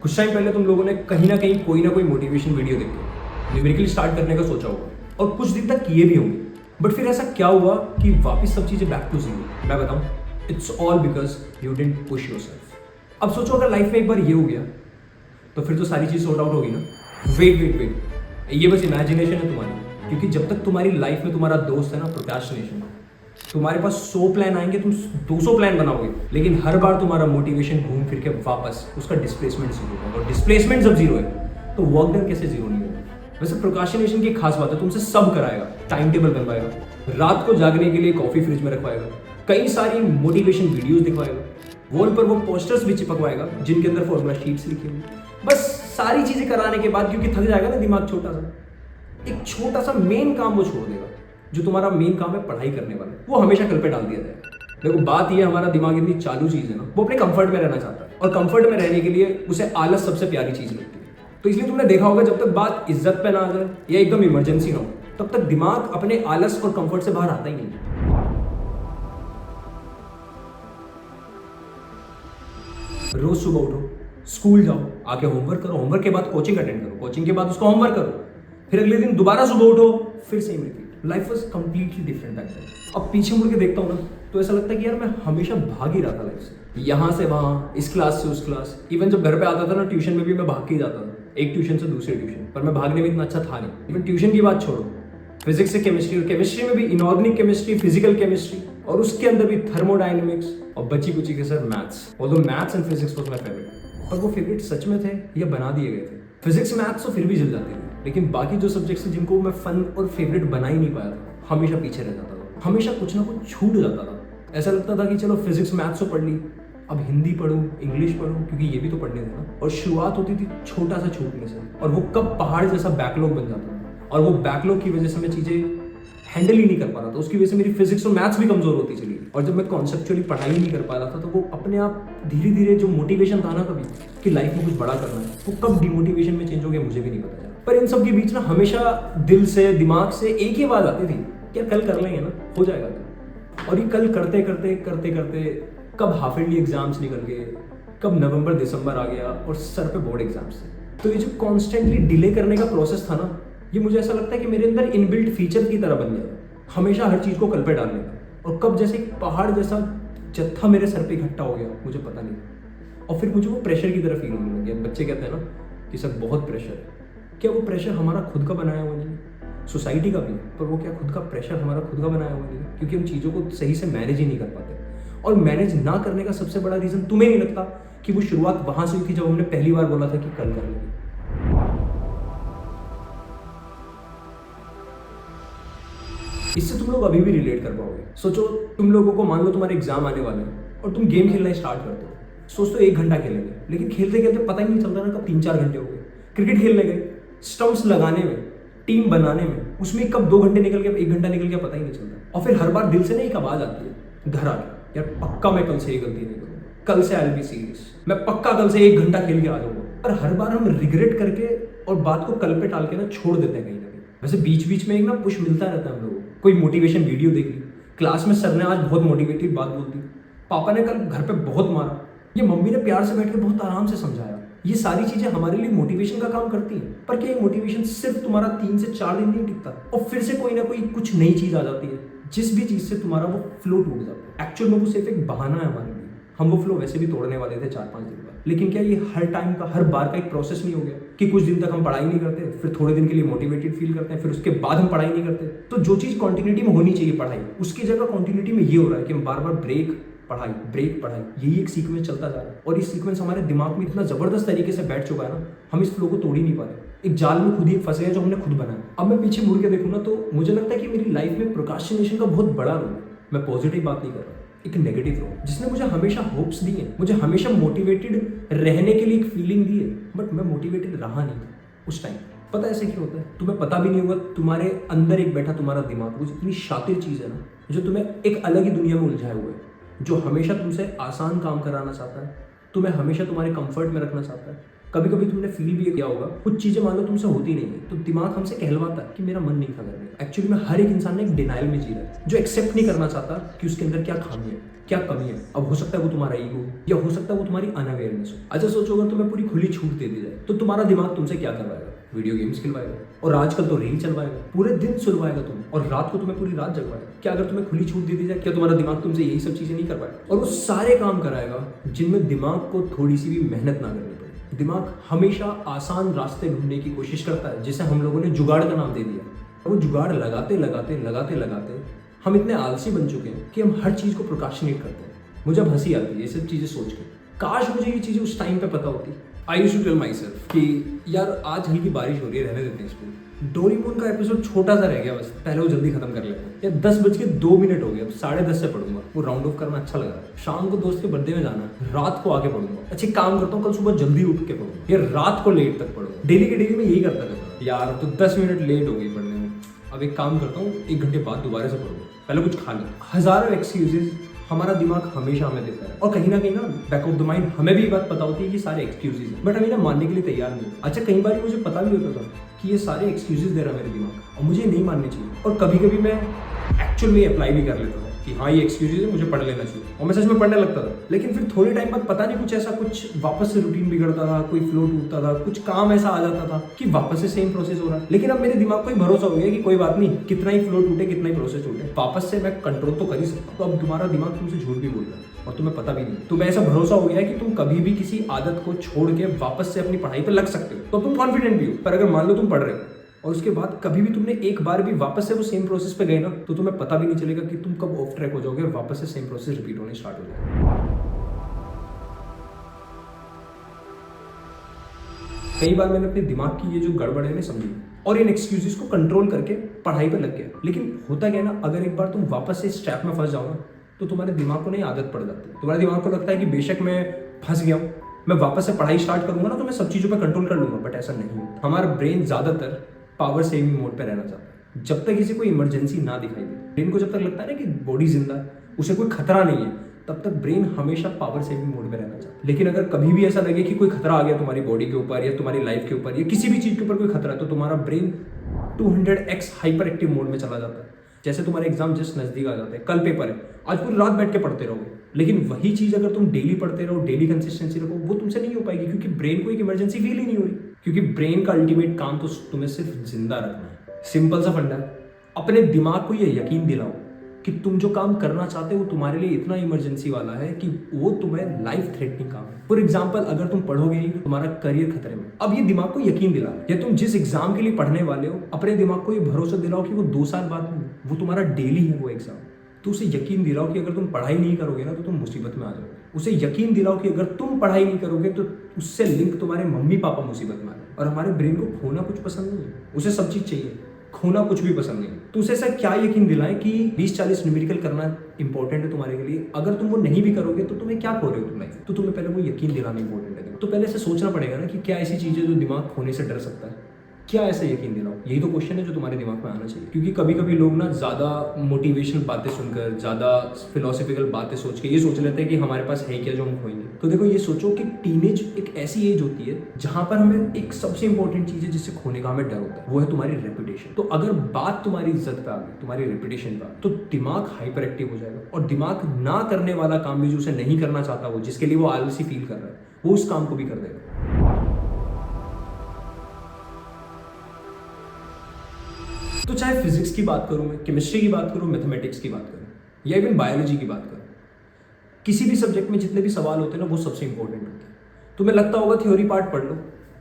कुछ टाइम पहले तुम लोगों ने कहीं ना कोई मोटिवेशन वीडियो देखी, न्यूमेरिकली स्टार्ट करने का सोचा होगा और कुछ दिन तक किए भी होंगे। बट फिर ऐसा क्या हुआ कि वापस सब चीज़ें बैक टू जीरो? मैं बताऊं, it's all because you didn't push yourself. अब सोचो अगर लाइफ में एक बार ये हो गया तो फिर तो सारी चीज़ सॉर्ट आउट होगी ना। वेट, ये बस इमेजिनेशन है तुम्हारी, क्योंकि जब तक तुम्हारी लाइफ में तुम्हारा दोस्त है ना प्रोक्रेस्टिनेशन, तुम्हारे पास 100 प्लान आएंगे, तुम 200 प्लान बनाओगे, लेकिन हर बार तुम्हारा मोटिवेशन घूम फिर के वापस उसका डिस्प्लेसमेंट जीरो होगा। और डिस्प्लेसमेंट जब जीरो है तो वर्क डन कैसे जीरो नहीं होगा? वैसे प्रोक्रेस्टिनेशन की खास बात है, तुमसे सब कराएगा, टाइम टेबल बनवाएगा, रात को जागने के लिए कॉफी फ्रिज में रखवाएगा, कई सारी मोटिवेशन वीडियोस दिखवाएगा, वॉल पर वो पोस्टर्स भी चिपकवाएगा जिनके अंदर फॉर्मूला शीट्स लिखी होंगी। बस सारी चीजें कराने के बाद, क्योंकि थक जाएगा ना दिमाग छोटा सा, एक छोटा सा मेन काम वो छोड़ देगा जो तुम्हारा मेन काम है पढ़ाई करने वाला, वो हमेशा कल पे डाल दिया जाएगा। देखो बात ये, हमारा दिमाग इतनी चालू चीज है ना, वो अपने कंफर्ट में रहना चाहता है और कंफर्ट में रहने के लिए उसे आलस सबसे प्यारी चीज लगती है। तो इसलिए तुमने देखा होगा जब तक बात इज्जत पे ना आ जाए या एकदम इमरजेंसी ना हो, तब तक दिमाग अपने आलस और कंफर्ट से बाहर आता ही नहीं। रोज सुबह उठो, स्कूल जाओ, आके होमवर्क करो, होमवर्क के बाद कोचिंग अटेंड करो, कोचिंग के बाद उसको होमवर्क करो, फिर अगले दिन दोबारा सुबह उठो, फिर same repeat. Life was completely different back then. अब पीछे मुड़ के देखता हूँ ना तो ऐसा लगता है कि यार मैं हमेशा भाग ही रहा था लाइफ से, यहाँ से वहाँ, इस क्लास से उस क्लास। इवन जब घर पे आता था ना, ट्यूशन में भी मैं भाग के ही जाता था, एक ट्यूशन से दूसरे ट्यूशन, पर मैं भागने में इतना अच्छा था नहीं। इवन ट्यूशन की बात छोड़ो, फिजिक्स से केमिस्ट्री, और केमिस्ट्री में भी इनऑर्गेनिक केमिस्ट्री, फिजिकल केमिस्ट्री, और उसके अंदर भी थर्मोडायनेमिक्स और बची कुची के sir maths. Although maths and physics was my favourite, पर वो फेवरेट सच में थे या बना दिए गए थे? फिजिक्स मैथ्स तो फिर भी जल जाती थी, लेकिन बाकी जो सब्जेक्ट्स थे जिनको मैं फन और फेवरेट बना ही नहीं पाया था, हमेशा पीछे रह जाता था, हमेशा कुछ ना कुछ छूट जाता था। ऐसा लगता था कि चलो फिजिक्स मैथ्स तो पढ़ ली, अब हिंदी पढ़ूं, इंग्लिश पढ़ूं, क्योंकि ये भी तो पढ़ने थे ना। और शुरुआत होती थी छोटा सा छूटने से, और वो कब पहाड़ जैसा बैकलॉग बन जाता था, और वो बैकलॉग की वजह से मैं चीज़ें हैंडल ही नहीं कर पा रहा था। उसकी वजह से मेरी फिजिक्स और मैथ्स भी कमजोर होती चली, और जब मैं कॉन्सेप्चुअली पढ़ाई नहीं कर पा रहा था तो वो अपने आप धीरे धीरे जो मोटिवेशन था ना कभी कि लाइफ में कुछ बड़ा करना है, वो कब डिमोटिवेशन में चेंज हो गया मुझे भी नहीं पता। पर इन सब के बीच ना हमेशा दिल से, दिमाग से एक ही आवाज आती थी कि कल कर लेंगे ना, हो जाएगा तो। और ये कल करते करते करते करते कब हाफ ईयरली एग्जाम्स निकल गए, कब नवंबर दिसंबर आ गया और सर पे बोर्ड एग्जाम्स थे। तो ये जो कॉन्स्टेंटली डिले करने का प्रोसेस था ना, ये मुझे ऐसा लगता है कि मेरे अंदर इनबिल्ट फीचर की तरह बन गया, हमेशा हर चीज़ को कल पे डालने का। और कब जैसे एक पहाड़ जैसा जत्था मेरे सर पे इकट्ठा हो गया, मुझे पता नहीं, और फिर मुझे वो प्रेशर की तरह फील होने लग गया। बच्चे कहते हैं ना कि सर बहुत प्रेशर है, क्या वो प्रेशर हमारा खुद का बनाया हुआ नहीं, सोसाइटी का भी है, पर वो क्या खुद का प्रेशर हमारा खुद का बनाया हुआ नहीं? क्योंकि हम चीज़ों को सही से मैनेज ही नहीं कर पाते। और मैनेज ना करने का सबसे बड़ा रीज़न तुम्हें नहीं लगता कि वो शुरुआत वहाँ से हुई थी जब हमने पहली बार बोला था कि कल कर लेंगे? इससे तुम लोग अभी भी रिलेट कर पाओगे। सोचो तुम लोगों को, मान लो तुम्हारे एग्जाम आने वाले हैं और तुम गेम खेलना स्टार्ट करते हो, सोचते हो 1 घंटा खेलेंगे, लेकिन खेलते खेलते पता ही नहीं चलता ना कब 3-4 घंटे हो गए। क्रिकेट खेलने गए, स्टंप्स लगाने में, टीम बनाने में, उसमें कब 2 घंटे निकल गया, 1 घंटा निकल गया, पता ही नहीं चलता। और फिर हर बार दिल से ना एक आवाज आती है घर आके, यार पक्का मैं कल से ये गलती नहीं करूँगा, कल से आई विल बी सीरियस, मैं पक्का कल से 1 घंटा खेल के आ जाऊंगा। पर हर बार हम रिग्रेट करके और बात को कल पे टाल के ना छोड़ देते हैं कहीं ना कहीं। वैसे बीच बीच में एक ना पुश मिलता रहता है हम लोगों को, कोई मोटिवेशन वीडियो देख ली, क्लास में सर ने आज बहुत मोटिवेटेड बात बोल दी, पापा ने कल घर पे बहुत मारा, ये मम्मी ने प्यार से बैठ के बहुत आराम से समझाया। ये सारी चीजें हमारे लिए मोटिवेशन का काम करती हैं। पर क्या ये मोटिवेशन सिर्फ तुम्हारा 3 से 4 दिन नहीं टिकता, और फिर से कोई ना कोई कुछ नई चीज आ जाती है जिस भी चीज से तुम्हारा वो फ्लो टूट जाता है। एक्चुअल में वो सिर्फ एक बहाना है हमारे लिए, हम वो फ्लो वैसे भी तोड़ने वाले थे 4-5 दिन बाद। लेकिन क्या ये हर टाइम का, हर बार का एक प्रोसेस नहीं हो गया कि कुछ दिन तक हम पढ़ाई नहीं करते, फिर थोड़े दिन के लिए मोटिवेटेड फील करते हैं, फिर उसके बाद हम पढ़ाई नहीं करते? तो जो चीज कॉन्टिन्यूटी में होनी चाहिए पढ़ाई, उसकी जगह कॉन्टिन्यूटी में ये हो रहा है कि हम बार बार ब्रेक पढ़ाई, ब्रेक पढ़ाई, यही एक सीक्वेंस चलता जा रहा है। और इस सीक्वेंस हमारे दिमाग में इतना जबरदस्त तरीके से बैठ चुका है ना, हम इस फ्लो को तोड़ ही नहीं पा रहे। एक जाल में खुद ही फंसे हैं जो हमने खुद बनाया। अब मैं पीछे मुड़ के देखूँ ना तो मुझे लगता है कि मेरी लाइफ में प्रोक्रास्टिनेशन का बहुत बड़ा रोल है। मैं पॉजिटिव बात नहीं कर रहा, एक नेगेटिव रोल, जिसने मुझे हमेशा होप्स दी है, मुझे हमेशा मोटिवेटेड रहने के लिए एक फीलिंग दी है, बट मैं मोटिवेटेड रहा नहीं था उस टाइम। पता है ऐसे क्यों होता है? तुम्हें पता भी नहीं होगा, तुम्हारे अंदर एक बैठा तुम्हारा दिमाग, वो इतनी शातिर चीज़ है ना, जो तुम्हें एक अलग ही दुनिया में उलझाए हुए है, जो हमेशा तुमसे आसान काम कराना चाहता है, तुम्हें हमेशा तुम्हारे कंफर्ट में रखना चाहता है, कभी कभी तुमने फील भी किया होगा, कुछ चीजें मान लो तुमसे होती नहीं है तो दिमाग हमसे कहलवाता है कि मेरा मन नहीं था करने का। एक्चुअली में हर एक इंसान ने एक डिनाइल में जी रहा है, जो एक्सेप्ट नहीं करना चाहता कि उसके अंदर क्या खामी है, क्या कमी है। अब हो सकता है वो तुम्हारा ईगो, या हो सकता है वो तुम्हारी अनअवेयरनेस हो। अच्छा सोचो, अगर तुम्हें पूरी खुली छूट दे दी जाए तो तुम्हारा दिमाग तुमसे क्या करवाएगा? वीडियो गेम्स खिलवाएगा, और आजकल तो रील चलवाएगा, पूरे दिन सुलवाएगा तुम्हें, और रात को तुम्हें पूरी रात जगवाएगा। क्या अगर तुम्हें खुली छूट दे दी जाए, क्या तुम्हारा दिमाग तुमसे यही सब चीजें नहीं करवाएगा? और वो सारे काम कराएगा जिनमें दिमाग को थोड़ी सी भी मेहनत ना करनी पड़े। दिमाग हमेशा आसान रास्ते ढूंढने की कोशिश करता है, जिसे हम लोगों ने जुगाड़ का नाम दे दिया। वो जुगाड़ लगाते लगाते लगाते लगाते हम इतने आलसी बन चुके हैं कि हम हर चीज को प्रोक्रास्टिनेट करते हैं। मुझे अब हंसी आती है ये सब चीजें सोच के, काश मुझे ये चीजें उस टाइम पे पता होती। I used to tell myself कि यार आज हल्की बारिश हो रही है, रहने देते हैं इसको। डोरेमोन का एपिसोड छोटा सा रह गया, बस पहले वो जल्दी खत्म कर लेते हैं। या 10:02 हो गए, अब 10:30 से पढ़ूंगा। वो राउंड ऑफ करना अच्छा लग रहा है। शाम को दोस्त के बर्थडे में जाना है, रात को आके पढ़ूंगा। अच्छे काम करता हूँ, कल सुबह जल्दी उठ के पढ़ूंगा, या रात को लेट तक पढ़ूंगा। डेली के डेली में यही करता रहता हूँ। यार तो 10 मिनट लेट हो गई पढ़ने में, अब एक काम करता हूँ, 1 घंटे बाद दोबारा से पढ़ूंगा, पहले कुछ खा लिया। हजारों एक्सक्यूजेज हमारा दिमाग हमेशा हमें देता है, और कहीं ना बैक ऑफ द माइंड हमें भी ये बात पता होती है कि सारे एक्सक्यूजेज हैं, बट हम इन्हें मानने के लिए तैयार नहीं। अच्छा कई बार मुझे पता भी होता था कि ये सारे एक्सक्यूजेज दे रहा है मेरे दिमाग, और मुझे नहीं मानने चाहिए। और कभी कभी मैं एक्चुअल में अप्लाई भी कर लेता था कि हाँ ये एक्सक्यूजेज है, मुझे पढ़ लेना चाहिए, और मैं सच में पढ़ने लगता था। लेकिन फिर थोड़े टाइम बाद पता नहीं कुछ ऐसा, कुछ वापस से रूटीन बिगड़ता था, कोई फ्लो टूटता था, कुछ काम ऐसा आ जाता था कि वापस से सेम प्रोसेस हो रहा है। लेकिन अब मेरे दिमाग को ही भरोसा हो गया कि कोई बात नहीं, कितना ही फ्लो टूटे, कितना ही प्रोसेस टूटे, वापस से मैं कंट्रोल तो कर ही सकता हूँ। तो अब तुम्हारा दिमाग तुमसे झूठ भी बोल रहा है और तुम्हें पता भी नहीं। तुम्हें ऐसा भरोसा हो गया है कि तुम कभी भी किसी आदत को छोड़ के वापस से अपनी पढ़ाई पर लग सकते हो, तो तुम कॉन्फिडेंट भी हो। पर अगर मान लो तुम पढ़ रहे हो और उसके बाद कभी भी तुमने एक बार भी वापस से वो सेम प्रोसेस पे गए ना, तो तुम्हें पता भी नहीं चलेगा कि तुम कब ऑफ ट्रैक हो जाओगे और वापस से सेम प्रोसेस रिपीट होने स्टार्ट हो जाएगा। कई बार मैंने अपने दिमाग की ये जो गड़बड़ है ना समझी, और इन एक्सक्यूजेस को कंट्रोल करके पढ़ाई पे लग गया। लेकिन होता क्या है ना, अगर एक बार तुम वापस से इस ट्रैप में फंस जाओ ना, तो तुम्हारे दिमाग को नहीं आदत पड़ जाती है। तुम्हारे दिमाग को लगता है कि बेशक मैं फंस गया हूँ, मैं वापस से पढ़ाई स्टार्ट करूंगा ना तो मैं सब चीज़ों पे कंट्रोल कर लूंगा, बट ऐसा नहीं होता। हमारा ब्रेन ज़्यादातर पावर सेविंग मोड पे रहना चाहता है। जब तक किसी को इमरजेंसी ना दिखाई दे, ब्रेन को जब तक लगता है ना कि बॉडी जिंदा है, उसे कोई खतरा नहीं है, तब तक ब्रेन हमेशा पावर सेविंग मोड में रहना चाहता है। लेकिन अगर कभी भी ऐसा लगे कि कोई खतरा आ गया तुम्हारी बॉडी के ऊपर या तुम्हारी लाइफ के ऊपर या किसी भी चीज़ के ऊपर कोई खतरा है, तो तुम्हारा brain 200x hyper active mode में चला जाता है। जैसे तुम्हारे एग्जाम जस्ट नजदीक आ जाते हैं, कल पेपर है, आज पूरी रात बैठ के पढ़ते रहोगे, लेकिन वही चीज़ अगर तुम डेली पढ़ते रहो, डेली कंसिस्टेंसी रखो, वो तुमसे नहीं हो पाएगी, क्योंकि ब्रेन को एक इमरजेंसी फील ही नहीं हो रही। क्योंकि ब्रेन का अल्टीमेट काम तो तुम्हें सिर्फ जिंदा रखना है। सिंपल सा फंडा है। अपने दिमाग को ये यकीन दिलाओ कि तुम जो काम करना चाहते हो वो तुम्हारे लिए इतना इमरजेंसी वाला है कि वो तुम्हें लाइफ थ्रेटनिंग काम है। फॉर एग्जाम्पल, अगर तुम पढ़ोगे नहीं तो तुम्हारा करियर खतरे में। अब ये दिमाग को यकीन दिलाओ, या तुम जिस एग्जाम के लिए पढ़ने वाले हो, अपने दिमाग को ये भरोसा दिलाओ कि वो 2 साल बाद वो तुम्हारा डेली है वो एग्जाम। तो उसे यकीन दिलाओ कि अगर तुम पढ़ाई नहीं करोगे ना तो तुम मुसीबत में आ जाओगे। उसे यकीन दिलाओ कि अगर तुम पढ़ाई नहीं करोगे तो उससे लिंक तुम्हारे मम्मी पापा मुसीबत में आ जाए। और हमारे ब्रेन को खोना कुछ पसंद नहीं है, उसे सब चीज़ चाहिए, खोना कुछ भी पसंद नहीं। तो उसे ऐसा क्या यकीन दिलाएं कि 20-40 न्यूमेरिकल करना इंपॉर्टेंट है तुम्हारे लिए, अगर तुम वो नहीं भी करोगे तो तुम्हें क्या खो रहे हो तुम लाइफ। तो तुम्हें पहले वो यकीन दिलाना इंपॉर्टेंट है। तो पहले से सोचना पड़ेगा ना कि क्या ऐसी चीज़ें जो दिमाग खोने से डर सकता है, क्या ऐसा यकीन दिलाओ। यही तो क्वेश्चन है जो तुम्हारे दिमाग में आना चाहिए। क्योंकि कभी कभी लोग ना ज़्यादा मोटिवेशनल बातें सुनकर, ज़्यादा फिलोसफिकल बातें सोच के ये सोच लेते हैं कि हमारे पास है क्या जो हम खोएंगे। तो देखो ये सोचो कि टीनेज एक ऐसी एज होती है जहाँ पर हमें एक सबसे इंपॉर्टेंट चीज़ है जिससे खोने का हमें डर होता है, वो है तुम्हारी रेपुटेशन। तो अगर बात तुम्हारी इज्जत पे आ गई, तुम्हारी रेपुटेशन पे, तो दिमाग हाइपर एक्टिव हो जाएगा, और दिमाग ना करने वाला काम भी जो उसे नहीं करना चाहता, वो जिसके लिए वो आलसी फील कर रहा है, वो उस काम को भी कर देगा। तो चाहे फिजिक्स की बात करूं मैं, केमिस्ट्री की बात करूं, मैथमेटिक्स की बात करूं, या इवन बायोलॉजी की बात करूं, किसी भी सब्जेक्ट में जितने भी सवाल होते हैं ना वो सबसे इंपॉर्टेंट होते हैं। तुम्हें लगता होगा थ्योरी पार्ट पढ़ लो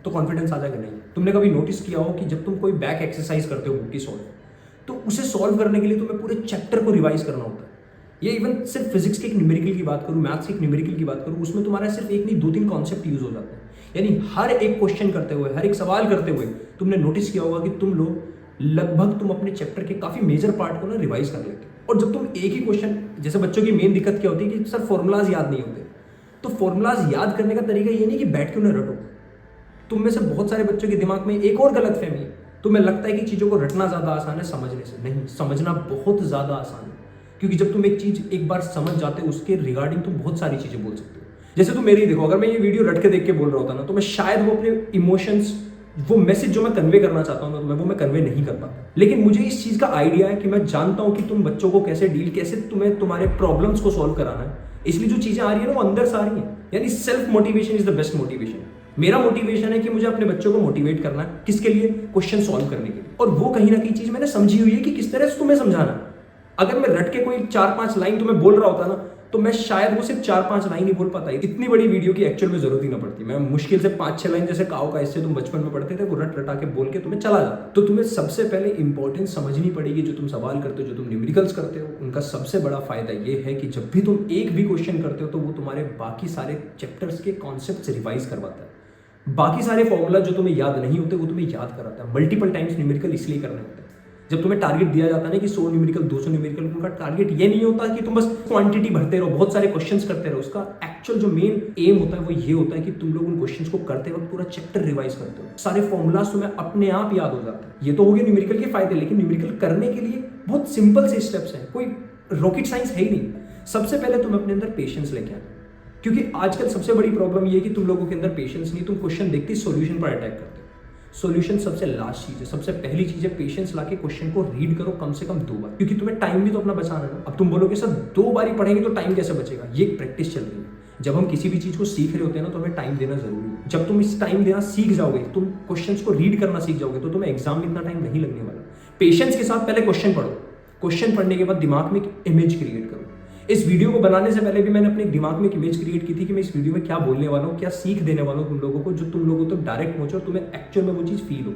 तो कॉन्फिडेंस आ जाएगा, नहीं। तुमने कभी नोटिस किया हो कि जब तुम कोई बैक एक्सरसाइज करते हो बुक की सॉल्व, तो उसे सॉल्व करने के लिए तुम्हें पूरे चैप्टर को रिवाइज करना होता है। ये इवन सिर्फ फिजिक्स के एक न्यूमेरिकल की बात करूं, मैथ्स के एक न्यूमेरिकल की बात करूं, उसमें तुम्हारा सिर्फ एक नहीं 2-3 कॉन्सेप्ट यूज हो जाते हैं। यानी हर एक क्वेश्चन करते हुए, हर एक सवाल करते हुए तुमने नोटिस किया होगा कि तुम लोग लगभग तुम अपने चैप्टर के काफी मेजर पार्ट को ना रिवाइज कर लेते हो। और जब तुम एक ही क्वेश्चन, जैसे बच्चों की मेन दिक्कत क्या होती है कि सर फॉर्मूलाज याद नहीं होते, तो फॉर्मूलाज याद करने का तरीका ये नहीं कि बैठ के उन्हें रटो। तुम में से बहुत सारे बच्चों के दिमाग में एक और गलत फहमी है, तुम्हें लगता है कि चीज़ों को रटना ज़्यादा आसान है समझने से। नहीं, समझना बहुत ज़्यादा आसान है, क्योंकि जब तुम एक चीज़ एक बार समझ जाते हो उसके रिगार्डिंग तुम बहुत सारी चीज़ें बोल सकते हो। जैसे तुम मेरी देखो, अगर मैं ये वीडियो रट के देख के बोल रहा होता ना, तो मैं शायद वो अपने इमोशंस, वो मैसेज जो मैं कन्वे करना चाहता हूँ ना, तो मैं कन्वे नहीं कर पाता। लेकिन मुझे इस चीज का आइडिया है कि मैं जानता हूँ कि तुम बच्चों को कैसे डील, कैसे तुम्हें तुम्हारे प्रॉब्लम्स को सॉल्व कराना है, इसलिए जो चीजें आ रही है ना वो अंदर से आ रही है। यानी self motivation is the best motivation. मेरा मोटिवेशन है कि मुझे अपने बच्चों को मोटिवेट करना है, किसके लिए? क्वेश्चन सॉल्व करने के लिए। और वो कहीं ना कहीं चीज मैंने समझी हुई है कि किस तरह से तुम्हें समझाना है। अगर मैं रट के कोई 4-5 लाइन तुम्हें बोल रहा होता ना, तो मैं शायद वो सिर्फ 4-5 लाइन ही बोल पाता। इतनी बड़ी वीडियो की एक्चुअल में जरूरत ही ना पड़ती। मैं मुश्किल से 5-6 लाइन, जैसे काओ का इससे तुम बचपन में पढ़ते थे, वो रट रटा के बोल के तुम्हें चला जाता। तो तुम्हें सबसे पहले इंपॉर्टेंस समझनी पड़ेगी। जो तुम सवाल करते हो, जो तुम न्यूमेरिकल्स करते हो, उनका सबसे बड़ा फायदा ये है कि जब भी तुम एक भी क्वेश्चन करते हो तो वो तुम्हारे बाकी सारे चैप्टर्स के कॉन्सेप्ट रिवाइज करवाता है। बाकी सारे फॉर्मूला जो तुम्हें याद नहीं होते वो तुम्हें याद कराता है। मल्टीपल टाइम्स न्यूमेरिकल इसलिए करने होते हैं। जब तुम्हें टारगेट दिया जाता है ना कि 100 न्यूमेरिकल 200 न्यूमेरिकल, उनका टारगेट ये नहीं होता कि तुम बस क्वांटिटी भरते रहो, बहुत सारे क्वेश्चंस करते रहो। उसका एक्चुअल जो मेन एम होता है वो ये होता है कि तुम लोग उन क्वेश्चंस को करते वक्त पूरा चैप्टर रिवाइज करते हो, सारे फॉर्मूलाज तुम्हें अपने आप याद हो जाते हैं। ये तो हो गए न्यूमेरिकल के फायदे, लेकिन न्यूमेरिकल करने के लिए बहुत सिंपल से स्टेप्स हैं, कोई रॉकेट साइंस है ही नहीं। सबसे पहले तुम अपने अंदर पेशेंस लेके आना, क्योंकि आजकल सबसे बड़ी प्रॉब्लम ये है कि तुम लोगों के अंदर पेशेंस नहीं। तुम क्वेश्चन देखते ही सॉल्यूशन पर अटैक करते हो। सॉल्यूशन सबसे लास्ट चीज है। सबसे पहली चीज है पेशेंस लाके क्वेश्चन को रीड करो कम से कम 2 बार, क्योंकि तुम्हें टाइम भी तो अपना बचाना है ना। अब तुम बोलोगे सर 2 बार ही पढ़ेंगे तो टाइम कैसे बचेगा? ये एक प्रैक्टिस चल रही है। जब हम किसी भी चीज को सीख रहे होते हैं ना, तो हमें टाइम देना जरूरी है। जब तुम इस टाइम देना सीख जाओगे, तुम क्वेश्चंस को रीड करना सीख जाओगे, तो तुम्हें एग्जाम में इतना टाइम नहीं लगने वाला। पेशेंस के साथ पहले क्वेश्चन पढ़ो। क्वेश्चन पढ़ने के बाद दिमाग में एक इमेज क्रिएट करो। इस वीडियो को बनाने से पहले भी मैंने अपने दिमाग में एक इमेज क्रिएट की थी कि मैं इस वीडियो में क्या बोलने वाला हूँ, क्या सीख देने वाला हूँ तुम लोगों को, जो तुम लोगों तक डायरेक्ट पहुंचे और तुम्हें एक्चुअल में वो चीज फील हो।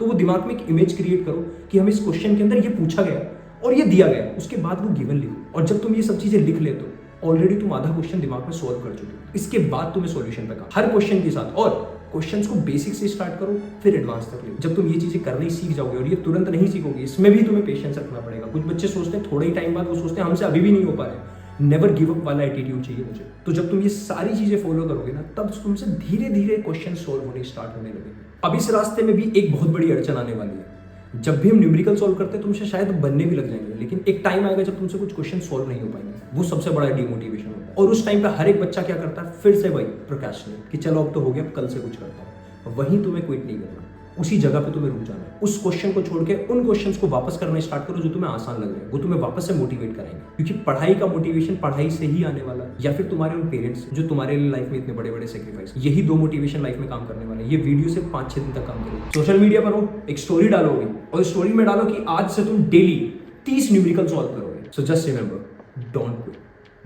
तो वो दिमाग में एक इमेज क्रिएट करो कि हमें इस क्वेश्चन के अंदर ये पूछा गया और ये दिया गया, उसके बाद वो गिवन लिखो। और जब तुम ये सब चीजें लिख लेते हो, ऑलरेडी तुम आधा क्वेश्चन दिमाग में सॉल्व कर चुके हो। इसके बाद तुम्हें सॉल्यूशन पे काम, हर क्वेश्चन के साथ। और क्वेश्चंस को बेसिक से स्टार्ट करो, फिर एडवांस तक ले। जब तुम ये चीजें करने ही सीख जाओगे, और ये तुरंत नहीं सीखोगे, इसमें भी तुम्हें पेशेंस रखना पड़ेगा। कुछ बच्चे सोचते हैं थोड़े ही टाइम बाद, वो सोचते हैं हमसे अभी भी नहीं हो पा रहे। नेवर गिव अप वाला एटीट्यूड चाहिए मुझे। तो जब तुम ये सारी चीजें फॉलो करोगे ना, तब तुमसे धीरे धीरे क्वेश्चन सॉल्व होने स्टार्ट होने लगेंगे। अब इस रास्ते में भी एक बहुत बड़ी अड़चन आने वाली है। जब भी हम न्यूमेरिकल सॉल्व करते हैं, तुमसे शायद बनने भी लग जाएंगे, लेकिन एक टाइम आएगा जब तुमसे कुछ क्वेश्चन सॉल्व नहीं हो पाएंगे। वो सबसे बड़ा डिमोटिवेशन होता है। और उस टाइम पे हर एक बच्चा क्या करता है? फिर से वही प्रोक्रेस्टिनेट, कि चलो अब तो हो गया, अब कल से कुछ करता हूँ। वहीं तुम्हें क्विट नहीं करना, उसी जगह पे तुम्हें रुक जाना है। उस क्वेश्चन को छोड़ के उन क्वेश्चंस को वापस करना स्टार्ट करो जो तुम्हें आसान लग रहे हैं। वो तुम्हें वापस से मोटिवेट कराएंगे, क्योंकि पढ़ाई का मोटिवेशन पढ़ाई से ही आने वाला है, या फिर तुम्हारे उन पेरेंट्स जो तुम्हारे लाइफ में इतने बड़े बड़े सेक्रीफाइस, यही 2 मोटिवेशन लाइफ में काम करने वाले हैं। ये वीडियो सिर्फ 5-6 दिन तक काम करेगी। सोशल मीडिया पर हो, एक स्टोरी डालोगे और स्टोरी में डालो कि आज से तुम डेली 30 न्यूमेरिकल सॉल्व करोगे। So just remember, don't quit.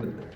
मिलते हैं।